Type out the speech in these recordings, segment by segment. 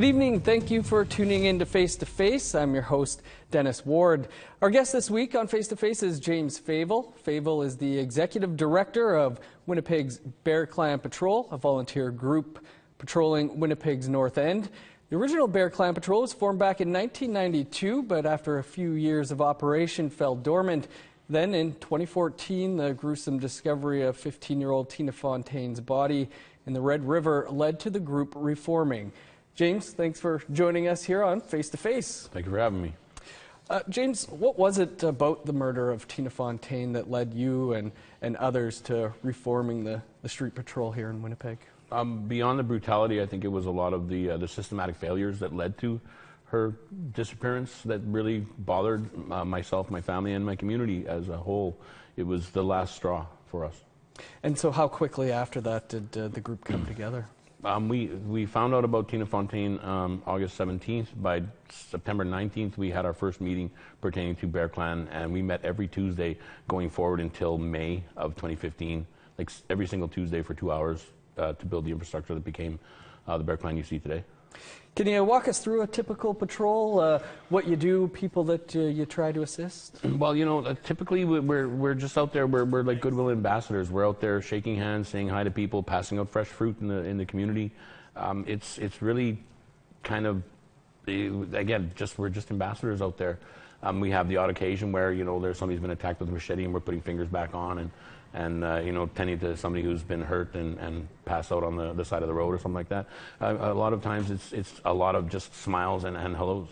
Good evening. Thank you for tuning in to Face to Face. I'm your host, Dennis Ward. Our guest this week on Face to Face is James Favel. Favel is the Executive Director of Winnipeg's Bear Clan Patrol, a volunteer group patrolling Winnipeg's North End. The original Bear Clan Patrol was formed back in 1992, but after a few years of operation fell dormant. Then in 2014, the gruesome discovery of 15-year-old Tina Fontaine's body in the Red River led to the group reforming. James, thanks for joining us here on Face to Face. Thank you for having me. James, what was it about the murder of Tina Fontaine that led you and others to reforming the street patrol here in Winnipeg? Beyond the brutality, I think it was a lot of the systematic failures that led to her disappearance that really bothered myself, my family, and my community as a whole. It was the last straw for us. And so how quickly after that did the group come together? We found out about Tina Fontaine August 17th. By September 19th, we had our first meeting pertaining to Bear Clan, and we met every Tuesday going forward until May of 2015, like every single Tuesday for 2 hours to build the infrastructure that became the Bear Clan you see today. Can you walk us through a typical patrol, what you do, people that you try to assist? Well, you know, typically we're just out there, we're like goodwill ambassadors. We're out there shaking hands, saying hi to people, passing out fresh fruit in the community. It's really kind of, again, we're just ambassadors out there. We have the odd occasion where, you know, there's somebody's been attacked with a machete and we're putting fingers back on and you know, tending to somebody who's been hurt and passed out on the side of the road or something like that. A lot of times it's a lot of just smiles and hellos.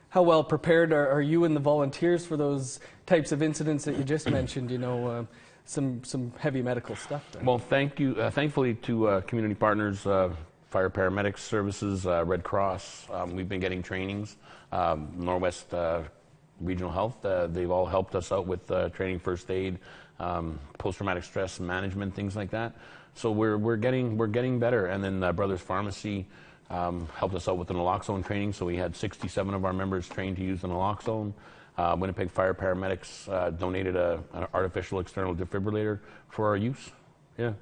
How well prepared are you and the volunteers for those types of incidents that you just mentioned, you know, some heavy medical stuff there? Well, thankfully to community partners, fire paramedics services, Red Cross, we've been getting trainings, Northwest Regional Health, they've all helped us out with training first aid, post-traumatic stress management, things like that. So we're getting better. And then Brothers Pharmacy helped us out with the naloxone training. So we had 67 of our members trained to use the naloxone. Winnipeg Fire Paramedics donated an artificial external defibrillator for our use. Yeah.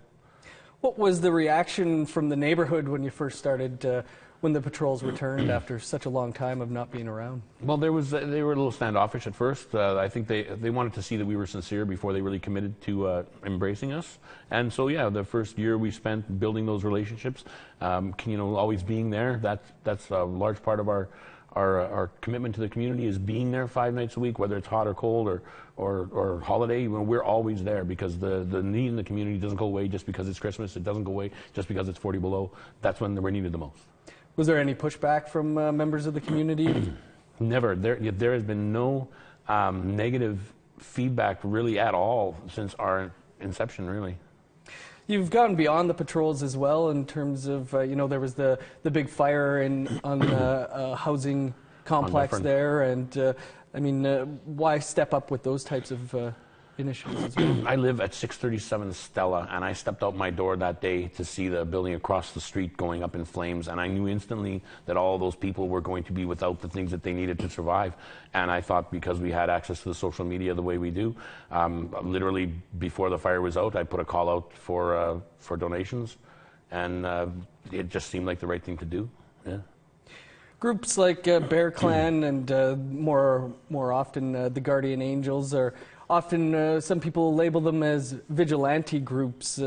What was the reaction from the neighborhood when you first started? When the patrols returned after such a long time of not being around? Well, they were a little standoffish at first. I think they wanted to see that we were sincere before they really committed to embracing us. And so, yeah, the first year we spent building those relationships, you know, always being there. That's a large part of our commitment to the community is being there 5 nights a week, whether it's hot or cold or holiday. You know, we're always there because the need in the community doesn't go away just because it's Christmas. It doesn't go away just because it's 40 below. That's when we're needed the most. Was there any pushback from members of the community? Never. There has been no negative feedback really at all since our inception, really. You've gone beyond the patrols as well in terms of, you know, there was the big fire on the housing complex there. And, I mean, why step up with those types of initiatives as well? I live at 637 Stella, and I stepped out my door that day to see the building across the street going up in flames, and I knew instantly that all those people were going to be without the things that they needed to survive. And I thought, because we had access to the social media the way we do, literally before the fire was out, I put a call out for donations, and it just seemed like the right thing to do. Yeah. Groups like Bear Clan and more often the Guardian Angels are often, some people label them as vigilante groups.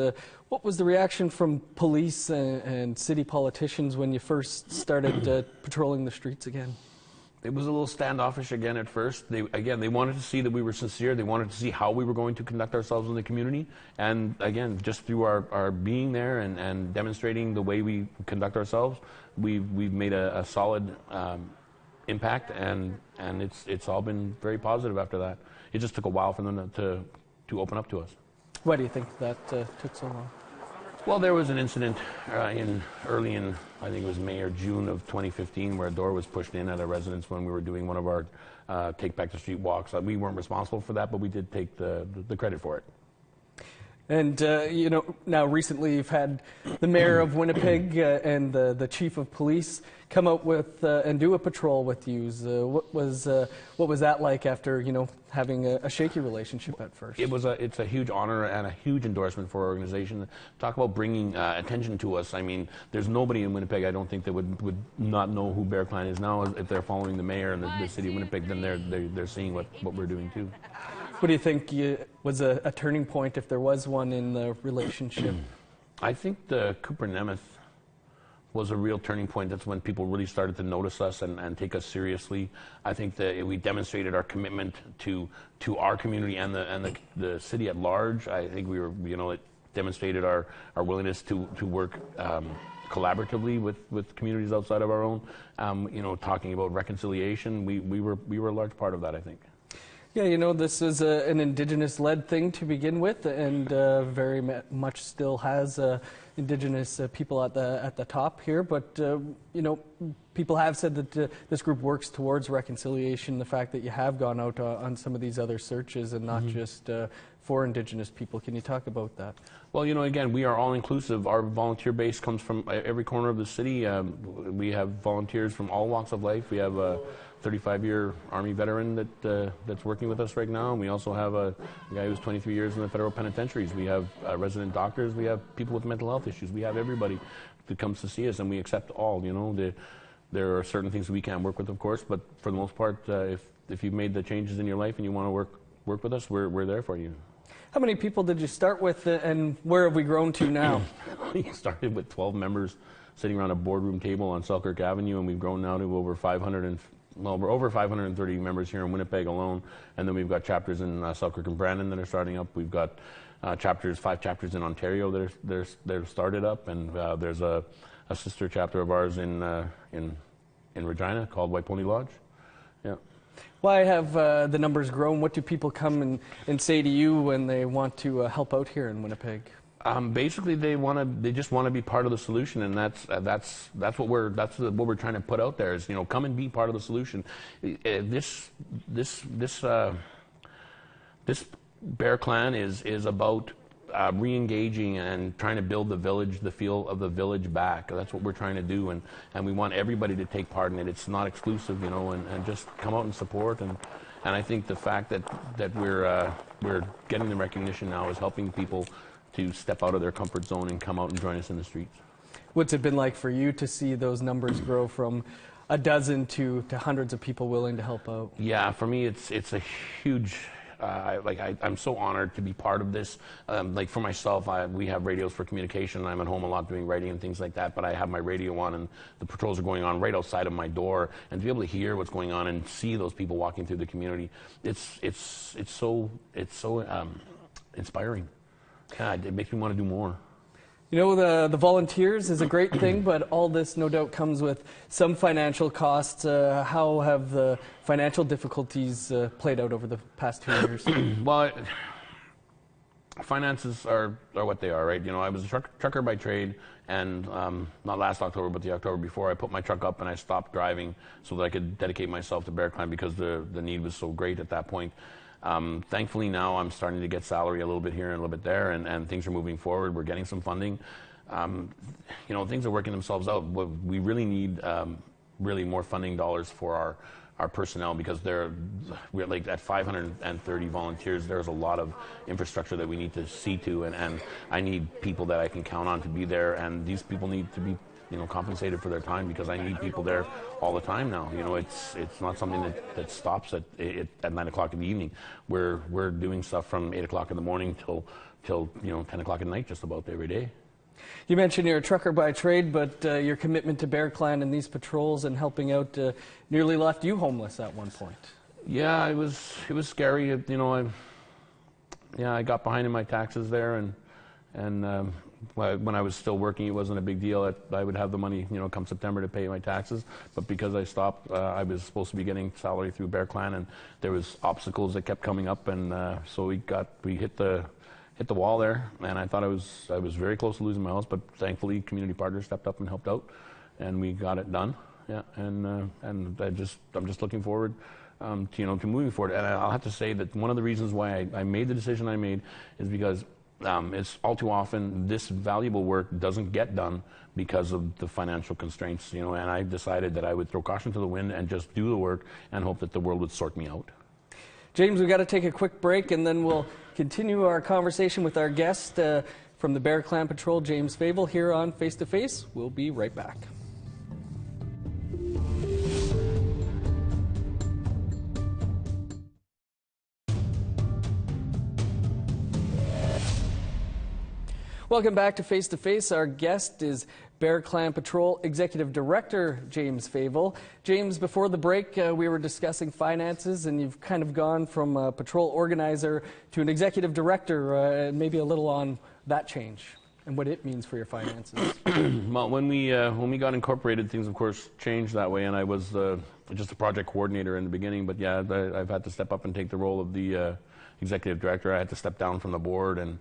What was the reaction from police and city politicians when you first started patrolling the streets again? It was a little standoffish again at first. They wanted to see that we were sincere. They wanted to see how we were going to conduct ourselves in the community. And again, just through our being there and demonstrating the way we conduct ourselves, we've made a solid impact, and it's all been very positive after that. It just took a while for them to open up to us. Why do you think that took so long? Well, there was an incident early in, I think it was May or June of 2015, where a door was pushed in at a residence when we were doing one of our Take Back the Street walks. We weren't responsible for that, but we did take the credit for it. And, now recently you've had the mayor of Winnipeg and the chief of police come out with and do a patrol with you. What was that like after, having a shaky relationship at first? It's a huge honor and a huge endorsement for our organization. Talk about bringing attention to us. I mean, there's nobody in Winnipeg, I don't think, that would not know who Bear Clan is now. If they're following the mayor and the city of Winnipeg, then they're seeing what we're doing too. What do you think was a turning point, if there was one, in the relationship? I think the Cooper Nemeth was a real turning point. That's when people really started to notice us and take us seriously. I think that we demonstrated our commitment to our community and the city at large. I think we were, it demonstrated our willingness to work collaboratively with communities outside of our own. Talking about reconciliation, we were a large part of that, I think. Yeah, this is an Indigenous-led thing to begin with, and very much still has Indigenous people at the top here. But people have said that this group works towards reconciliation. The fact that you have gone out on some of these other searches and not just for Indigenous people. Can you talk about that? Well, again, we are all inclusive. Our volunteer base comes from every corner of the city. We have volunteers from all walks of life. We have a 35-year Army veteran that's working with us right now. And we also have a guy who's 23 years in the federal penitentiaries. We have resident doctors. We have people with mental health issues. We have everybody that comes to see us, and we accept all. There are certain things we can't work with, of course, but for the most part, if you've made the changes in your life and you want to work with us, we're there for you. How many people did you start with, and where have we grown to now? We started with 12 members sitting around a boardroom table on Selkirk Avenue, and we've grown now to over 530 members here in Winnipeg alone. And then we've got chapters in Selkirk and Brandon that are starting up. We've got 5 chapters in Ontario that are started up, and there's a sister chapter of ours in Regina called White Pony Lodge. Yeah. Why have the numbers grown? What do people come and say to you when they want to help out here in Winnipeg? Basically, they just want to be part of the solution, and that's what we're trying to put out there is, come and be part of the solution. This Bear Clan is about re-engaging and trying to build the feel of the village back. That's what we're trying to do, and we want everybody to take part in it. It's not exclusive, and just come out and support. And I think the fact that we're getting the recognition now is helping people to step out of their comfort zone and come out and join us in the streets. What's it been like for you to see those numbers grow from a dozen to hundreds of people willing to help out? Yeah, for me, it's a huge. I'm so honored to be part of this. For myself, we have radios for communication. I'm at home a lot doing writing and things like that, but I have my radio on, and the patrols are going on right outside of my door. And to be able to hear what's going on and see those people walking through the community, it's so inspiring. God, it makes me want to do more. The volunteers is a great thing, but all this no doubt comes with some financial costs. How have the financial difficulties played out over the past 2 years? Well, finances are what they are, right? I was a trucker by trade, and not last October, but the October before, I put my truck up and I stopped driving so that I could dedicate myself to Bear Clan because the need was so great at that point. Thankfully now I'm starting to get salary a little bit here and a little bit there, and things are moving forward. We're getting some funding. Things are working themselves out. We really need really more funding dollars for our personnel because we're like at 530 volunteers. There's a lot of infrastructure that we need to see to, and I need people that I can count on to be there, and these people need to be compensated for their time because I need people there all the time now. It's not something that stops at 9 o'clock in the evening. We're doing stuff from 8 o'clock in the morning till 10 o'clock at night just about every day. You mentioned you're a trucker by trade, but your commitment to Bear Clan and these patrols and helping out nearly left you homeless at one point. Yeah, it was scary. I got behind in my taxes there, and when I was still working, it wasn't a big deal. I would have the money, come September to pay my taxes. But because I stopped, I was supposed to be getting salary through Bear Clan, and there was obstacles that kept coming up, and so we hit the wall there. And I thought I was very close to losing my house, but thankfully, community partners stepped up and helped out, and we got it done. Yeah, and I'm just looking forward to moving forward. And I'll have to say that one of the reasons why I made the decision I made is because it's all too often this valuable work doesn't get done because of the financial constraints, and I decided that I would throw caution to the wind and just do the work and hope that the world would sort me out. James, we've got to take a quick break, and then we'll continue our conversation with our guest from the Bear Clan Patrol, James Favel, here on Face to Face. We'll be right back. Welcome back to Face to Face. Our guest is Bear Clan Patrol Executive Director James Favel. James, before the break, we were discussing finances, and you've kind of gone from a patrol organizer to an executive director. Maybe a little on that change and what it means for your finances. Well, when we got incorporated, things of course changed that way, and I was just a project coordinator in the beginning. But yeah, I've had to step up and take the role of the executive director. I had to step down from the board, and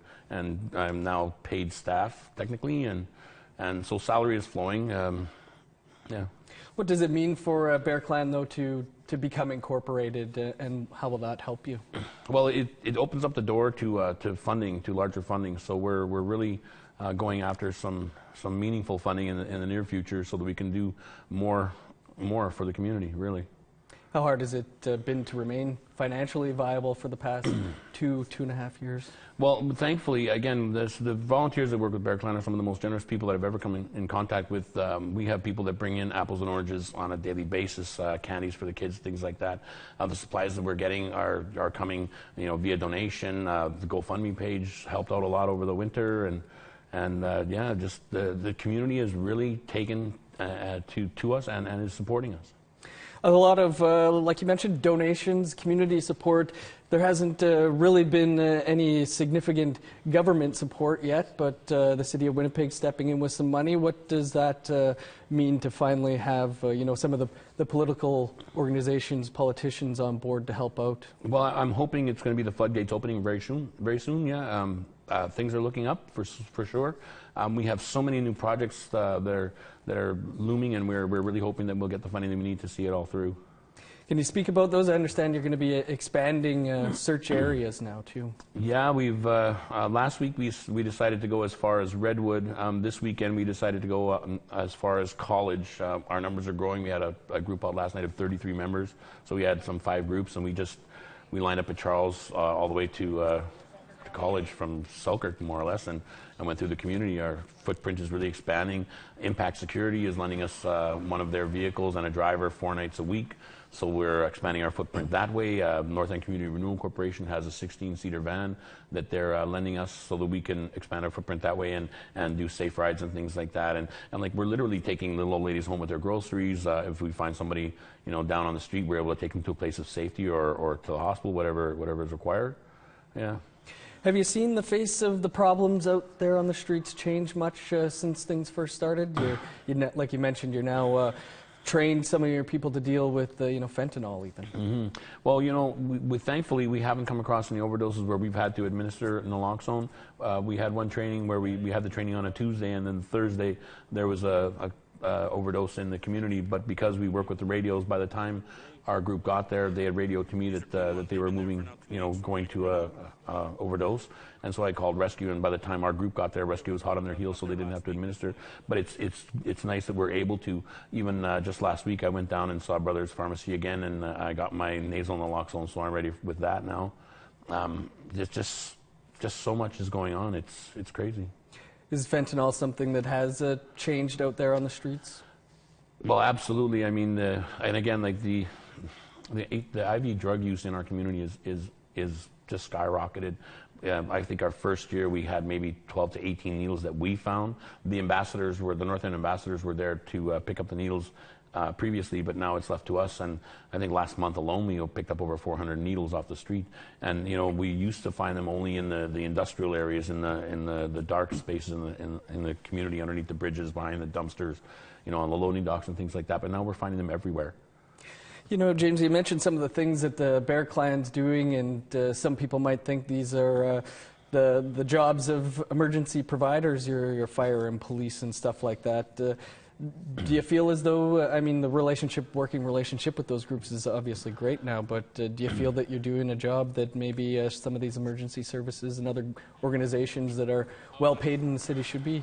I'm now paid staff technically, and so salary is flowing. Yeah. What does it mean for Bear Clan though to become incorporated, and how will that help you? Well, it opens up the door to funding, to larger funding. So we're really going after some meaningful funding in the near future, so that we can do more for the community. Really. How hard has it been to remain financially viable for the past 2.5 years? Well, thankfully, again, the volunteers that work with Bear Clan are some of the most generous people that I've ever come in contact with. We have people that bring in apples and oranges on a daily basis, candies for the kids, things like that. The supplies that we're getting are coming, via donation. The GoFundMe page helped out a lot over the winter, and yeah, just the community has really taken to us and is supporting us. A lot of, like you mentioned, donations, community support. There hasn't really been any significant government support yet, but the City of Winnipeg stepping in with some money. What does that mean to finally have, some of the political organizations, politicians on board to help out? Well, I'm hoping it's going to be the floodgates opening very soon, yeah. Things are looking up for sure. We have so many new projects that are looming, and we're really hoping that we'll get the funding that we need to see it all through. Can you speak about those? I understand you're going to be expanding search areas now too. Yeah, we've last week we decided to go as far as Redwood. This weekend we decided to go as far as College. Our numbers are growing. We had a group out last night of 33 members, so we had 5 groups, and we lined up at Charles all the way to College from Selkirk, more or less, and went through the community. Our footprint is really expanding. Impact Security is lending us one of their vehicles and a driver 4 nights a week, so we're expanding our footprint that way. North End Community Renewal Corporation has a 16-seater van that they're lending us so that we can expand our footprint that way and do safe rides and things like that. And like, we're literally taking little old ladies home with their groceries. If we find somebody down on the street, we're able to take them to a place of safety or to the hospital, whatever is required. Yeah. Have you seen the face of the problems out there on the streets change much since things first started? Like you mentioned, you're now trained some of your people to deal with fentanyl even. Mm-hmm. Well, thankfully we haven't come across any overdoses where we've had to administer naloxone. We had one training where we had the training on a Tuesday, and then Thursday there was a overdose in the community. But because we work with the radios, by the time our group got there, they had radioed to me that they were moving, going to a overdose, and so I called rescue. And by the time our group got there, rescue was hot on their heels, so they didn't have to administer. But it's nice that we're able to. Even just last week, I went down and saw Brothers Pharmacy again, and I got my nasal naloxone, so I'm ready with that now. It's just so much is going on. It's crazy. Is fentanyl something that has changed out there on the streets? Well, absolutely. I mean, and again, like the IV drug use in our community is just skyrocketed. I think our first year we had maybe 12 to 18 needles that we found. The North End ambassadors were there to pick up the needles previously, but now it's left to us. And I think last month alone we picked up over 400 needles off the street. And we used to find them only in the industrial areas, in the dark spaces in the community, underneath the bridges, behind the dumpsters, on the loading docks and things like that. But now we're finding them everywhere. James, you mentioned some of the things that the Bear Clan's doing, and some people might think these are the jobs of emergency providers, your fire and police and stuff like that. Do you feel as though, I mean, the working relationship with those groups is obviously great now, but do you feel that you're doing a job that maybe some of these emergency services and other organizations that are well paid in the city should be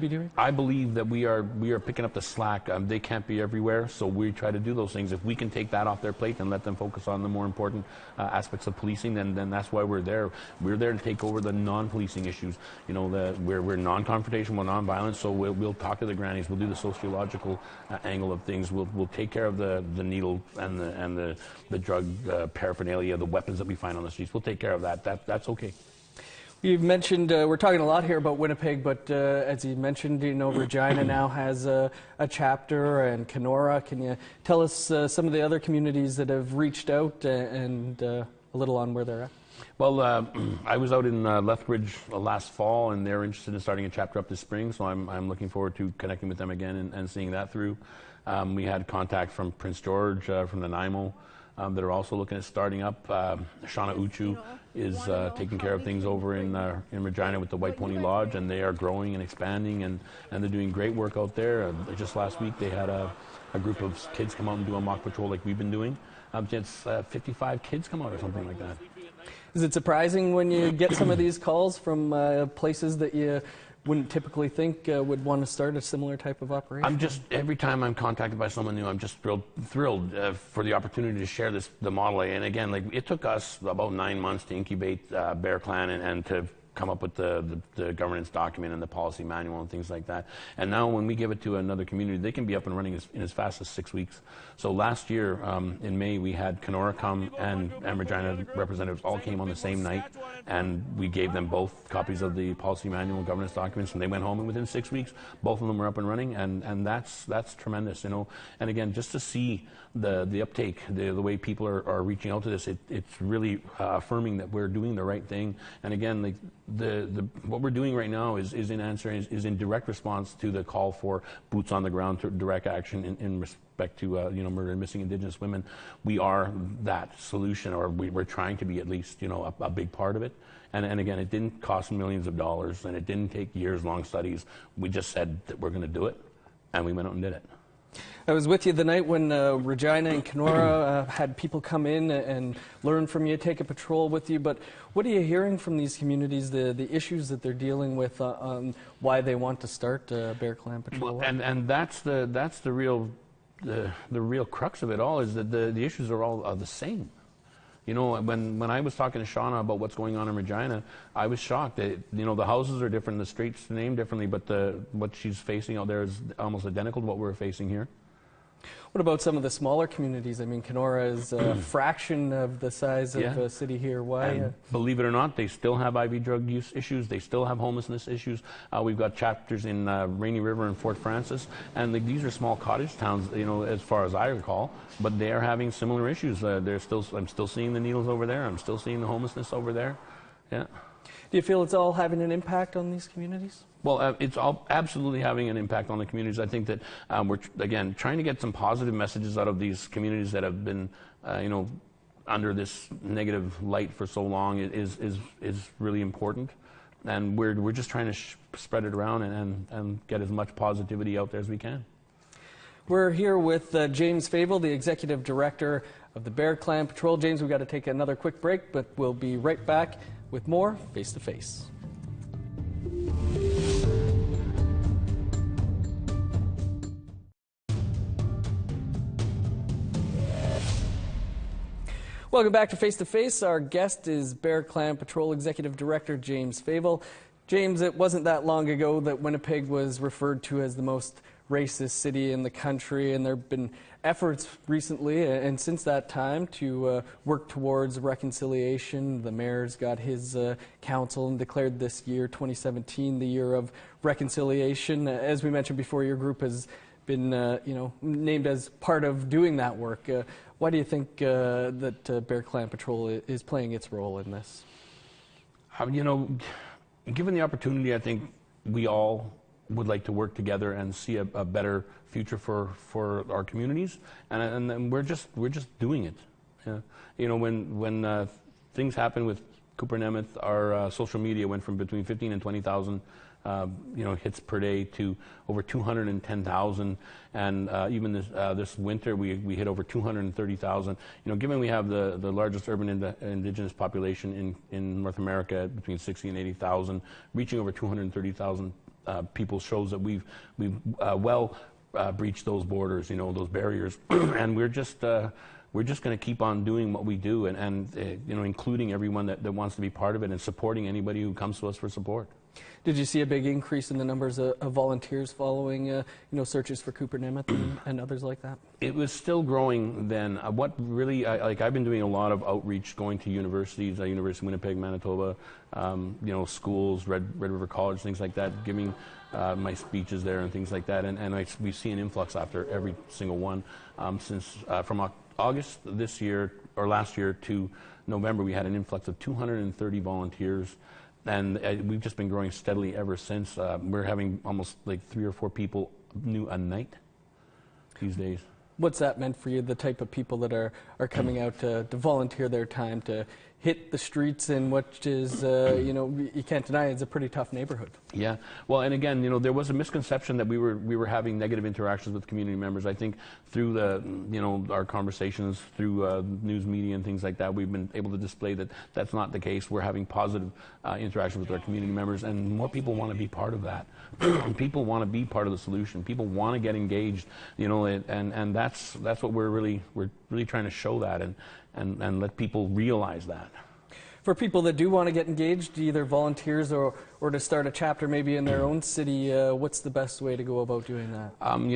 doing? I believe that we are picking up the slack. They can't be everywhere, so we try to do those things. If we can take that off their plate and let them focus on the more important aspects of policing, then that's why we're there. We're there to take over the non-policing issues. You know, we're non-confrontational, non-violent, so we'll talk to the grannies. We'll do the sociological angle of things. We'll take care of the needle and the drug paraphernalia, the weapons that we find on the streets. We'll take care of that. That's okay. You've mentioned, we're talking a lot here about Winnipeg, but as you mentioned, you know, Regina now has a chapter, and Kenora. Can you tell us some of the other communities that have reached out and a little on where they're at? Well, I was out in Lethbridge last fall, and they're interested in starting a chapter up this spring, so I'm looking forward to connecting with them again and seeing that through. We had contact from Prince George, from Nanaimo, that are also looking at starting up. Shauna Uchu is taking care of things over in Regina with the White Pony Lodge, and they are growing and expanding, and they're doing great work out there. Just last week they had a group of kids come out and do a mock patrol like we've been doing. It's 55 kids come out or something like that. Is it surprising when you get some of these calls from places that you wouldn't typically think would want to start a similar type of operation? Every time I'm contacted by someone new, I'm just thrilled for the opportunity to share the model. And again, like, it took us about 9 months to incubate Bear Clan and to come up with the governance document and the policy manual and things like that. And now when we give it to another community, they can be up and running in as fast as 6 weeks. So last year, in May, we had Kenora come, and Regina representatives all came on the same night, and we gave them both copies of the policy manual and governance documents, and they went home, and within 6 weeks, both of them were up and running, and that's tremendous, you know. And again, just to see the uptake, the way people are reaching out to this, it's really affirming that we're doing the right thing. And again, like, what we're doing right now is in direct response to the call for boots on the ground, to direct action in respect to murder and missing Indigenous women. We are that solution, or we're trying to be, at least, you know, a big part of it. And again, it didn't cost millions of dollars, and it didn't take years-long studies. We just said that we're going to do it, and we went out and did it. I was with you the night when Regina and Kenora had people come in and learn from you, take a patrol with you. But what are you hearing from these communities, the issues that they're dealing with, on why they want to start Bear Clan Patrol? Well, and that's the real crux of it all, is that the issues are all the same. You know, when I was talking to Shauna about what's going on in Regina, I was shocked that, you know, the houses are different, the streets are named differently, but what she's facing out there is almost identical to what we're facing here. What about some of the smaller communities? I mean, Kenora is a fraction of the size of a city here. Why? And believe it or not, they still have IV drug use issues. They still have homelessness issues. We've got chapters in Rainy River and Fort Francis, and these are small cottage towns, you know, as far as I recall, but they are having similar issues. I'm still seeing the needles over there. I'm still seeing the homelessness over there. Yeah. Do you feel it's all having an impact on these communities? Well, it's all absolutely having an impact on the communities. I think that we're, again, trying to get some positive messages out of these communities that have been, you know, under this negative light for so long is really important. And we're just trying to spread it around and get as much positivity out there as we can. We're here with James Favel, the Executive Director of the Bear Clan Patrol. James, we've got to take another quick break, but we'll be right back with more Face to Face. Welcome back to Face to Face. Our guest is Bear Clan Patrol Executive Director James Favel. James, it wasn't that long ago that Winnipeg was referred to as the most racist city in the country, and there have been efforts recently and since that time to work towards reconciliation. The mayor's got his council and declared this year, 2017, the year of reconciliation. As we mentioned before, your group has been named as part of doing that work. Why do you think that Bear Clan Patrol is playing its role in this? You know, given the opportunity, I think we all would like to work together and see a better future for our communities, and we're just doing it. Yeah. You know, when things happen with Cooper Nemeth, our social media went from between 15 and 20,000 hits per day to over 210,000, and even this winter we hit over 230,000. Given we have the largest urban indigenous population in North America, between 60 and 80,000, reaching over 230,000 people shows that we've breached those borders, those barriers, and we're just going to keep on doing what we do, and including everyone that wants to be part of it, and supporting anybody who comes to us for support. Did you see a big increase in the numbers of volunteers following, searches for Cooper Nemeth and others like that? It was still growing then. What really, I've been doing a lot of outreach, going to universities, University of Winnipeg, Manitoba, schools, Red River College, things like that, giving my speeches there and things like that, and we see an influx after every single one. Since from August this year, or last year, to November, we had an influx of 230 volunteers. And we've just been growing steadily ever since. We're having almost like 3 or 4 people new a night these days. What's that meant for you, the type of people that are coming out to volunteer their time to hit the streets in what is, you can't deny it's a pretty tough neighborhood? Yeah. Well, and again, there was a misconception that we were having negative interactions with community members. I think through our conversations, through news media and things like that, we've been able to display that that's not the case. We're having positive interactions with our community members, and more people want to be part of that. People want to be part of the solution. People want to get engaged, and that's what we're really trying to show that and let people realize that. For people that do want to get engaged, either volunteers or to start a chapter maybe in their own city, what's the best way to go about doing that? We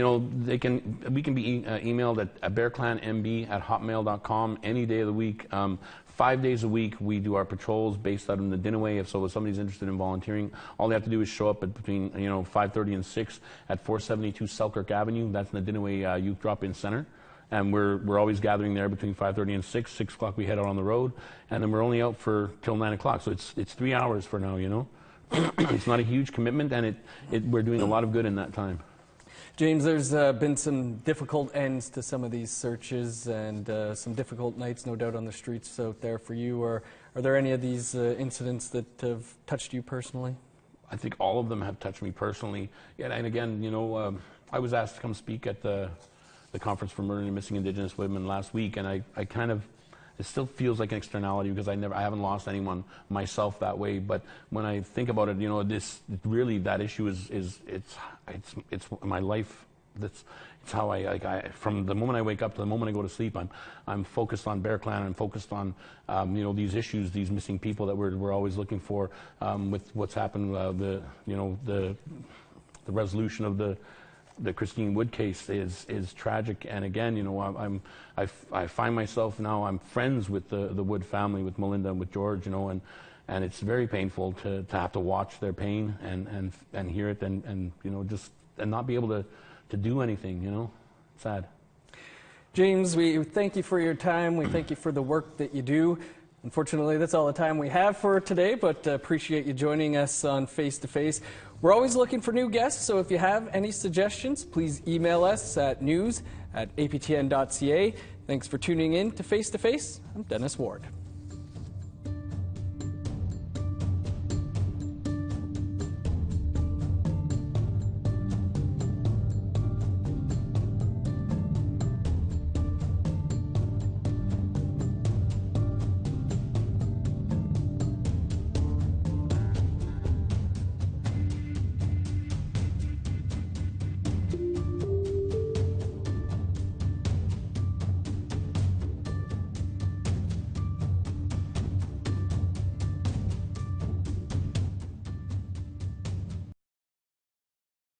can be emailed at bearclanmb@hotmail.com any day of the week. 5 days a week we do our patrols based out in the Dinaway. If somebody's interested in volunteering, all they have to do is show up at between 5:30 and 6 at 472 Selkirk Avenue. That's in the Dinaway Youth Drop-In Center. And we're always gathering there between 5:30 and 6. 6 o'clock we head out on the road, and then we're only out till 9 o'clock. So it's 3 hours for now, It's not a huge commitment, and we're doing a lot of good in that time. James, there's been some difficult ends to some of these searches, and some difficult nights, no doubt, on the streets out there for you. Are there any of these incidents that have touched you personally? I think all of them have touched me personally. Yeah, and again, I was asked to come speak at the Conference for Murdered and Missing Indigenous Women last week, and it still feels like an externality because I haven't lost anyone myself that way. But when I think about it, that issue it's my life. It's how I from the moment I wake up to the moment I go to sleep, I'm focused on Bear Clan. I'm focused on these issues, these missing people that we're always looking for. With what's happened, the resolution of the Christine Wood case is tragic, and again, I find myself now, I'm friends with the Wood family, with Melinda and with George, and it's very painful to have to watch their pain and hear it and not be able to do anything, sad. James, we thank you for your time. We thank you for the work that you do. Unfortunately, that's all the time we have for today, but appreciate you joining us on Face to Face. We're always looking for new guests, so if you have any suggestions, please email us at news@aptn.ca. Thanks for tuning in to Face to Face. I'm Dennis Ward.